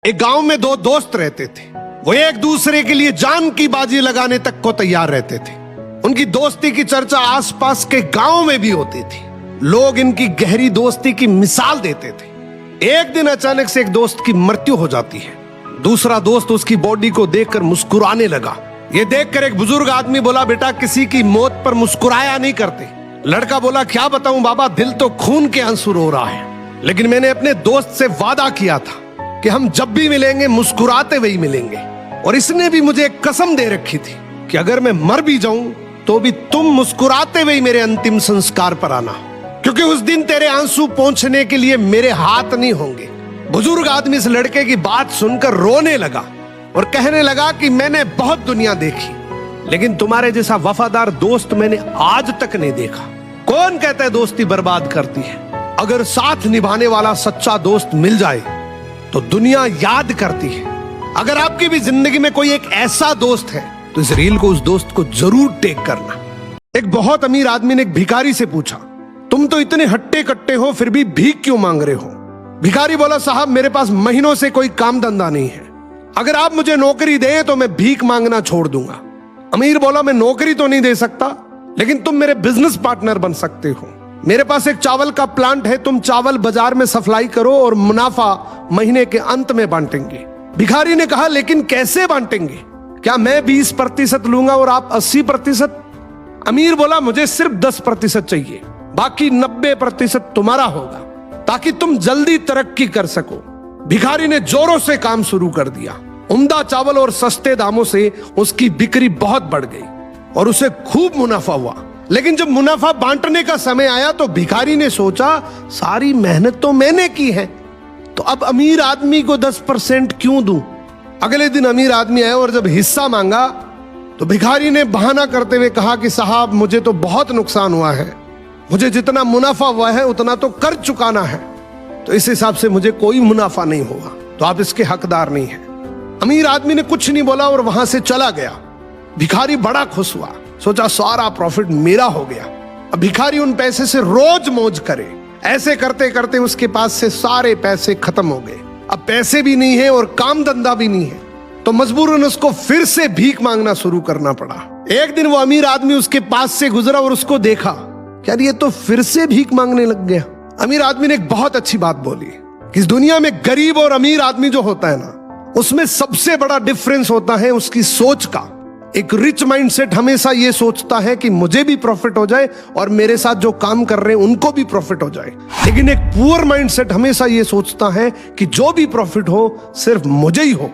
एक गांव में दो दोस्त रहते थे। वो एक दूसरे के लिए जान की बाजी लगाने तक को तैयार रहते थे। उनकी दोस्ती की चर्चा आसपास के गांव में भी होती थी। लोग इनकी गहरी दोस्ती की मिसाल देते थे। एक दिन अचानक से एक दोस्त की मृत्यु हो जाती है। दूसरा दोस्त उसकी बॉडी को देखकर मुस्कुराने लगा। ये देखकर एक बुजुर्ग आदमी बोला, बेटा किसी की मौत पर मुस्कुराया नहीं करते। लड़का बोला, क्या बताऊं बाबा, दिल तो खून के आंसू रो रहा है, लेकिन मैंने अपने दोस्त से वादा किया था कि हम जब भी मिलेंगे मुस्कुराते हुए ही मिलेंगे। और इसने भी मुझे एक कसम दे रखी थी कि अगर मैं मर भी जाऊं तो भी तुम मुस्कुराते हुए मेरे अंतिम संस्कार पर आना, क्योंकि उस दिन तेरे आंसू पोंछने के लिए मेरे हाथ नहीं होंगे। बुजुर्ग आदमी इस लड़के की बात सुनकर रोने लगा और कहने लगा कि मैंने बहुत दुनिया देखी, लेकिन तुम्हारे जैसा वफादार दोस्त मैंने आज तक नहीं देखा। कौन कहता है दोस्ती बर्बाद करती है? अगर साथ निभाने वाला सच्चा दोस्त मिल जाए तो दुनिया याद करती है। अगर आपकी भी जिंदगी में कोई एक ऐसा दोस्त है तो इस रील को उस दोस्त को जरूर टैग करना। एक बहुत अमीर आदमी ने एक भिखारी से पूछा, तुम तो इतने हट्टे कट्टे हो फिर भी भीख क्यों मांग रहे हो? भिखारी बोला, साहब मेरे पास महीनों से कोई काम धंधा नहीं है, अगर आप मुझे नौकरी दें तो मैं भीख मांगना छोड़ दूंगा। अमीर बोला, मैं नौकरी तो नहीं दे सकता, लेकिन तुम मेरे बिजनेस पार्टनर बन सकते हो। मेरे पास एक चावल का प्लांट है, तुम चावल बाजार में सप्लाई करो और मुनाफा महीने के अंत में बांटेंगे। भिखारी ने कहा, लेकिन कैसे बांटेंगे? क्या मैं 20% लूंगा और आप 80%? अमीर बोला, मुझे सिर्फ 10% चाहिए, बाकी 90% तुम्हारा होगा, ताकि तुम जल्दी तरक्की कर सको। भिखारी ने जोरों से काम शुरू कर दिया। उम्दा चावल और सस्ते दामों से उसकी बिक्री बहुत बढ़ गई और उसे खूब मुनाफा हुआ। लेकिन जब मुनाफा बांटने का समय आया तो भिखारी ने सोचा, सारी मेहनत तो मैंने की है, तो अब अमीर आदमी को 10% क्यों दूं? अगले दिन अमीर आदमी आया और जब हिस्सा मांगा तो भिखारी ने बहाना करते हुए कहा कि साहब मुझे तो बहुत नुकसान हुआ है, मुझे जितना मुनाफा हुआ है उतना तो कर चुकाना है, तो इस हिसाब से मुझे कोई मुनाफा नहीं हुआ, तो आप इसके हकदार नहीं हैं। अमीर आदमी ने कुछ नहीं बोला और वहां से चला गया। भिखारी बड़ा खुश हुआ, सोचा सारा प्रॉफिट मेरा हो गया। अब भिखारी उन पैसे से रोज मौज करे। ऐसे करते करते उसके पास से सारे पैसे खत्म हो गए। अब पैसे भी नहीं है और काम धंधा भी नहीं है, तो मजबूरन उसको फिर से भीख मांगना शुरू करना पड़ा। एक दिन वो अमीर आदमी उसके पास से गुजरा और उसको देखा, क्या ये तो फिर से भीख मांगने लग गया। अमीर आदमी ने एक बहुत अच्छी बात बोली कि इस दुनिया में गरीब और अमीर आदमी जो होता है ना, उसमें सबसे बड़ा डिफरेंस होता है उसकी सोच का। एक रिच माइंडसेट हमेशा ये सोचता है कि मुझे भी प्रॉफिट हो जाए और मेरे साथ जो काम कर रहे हैं उनको भी प्रॉफिट हो जाए, लेकिन एक पुअर माइंडसेट हमेशा ये सोचता है कि जो भी प्रॉफिट हो सिर्फ मुझे ही हो।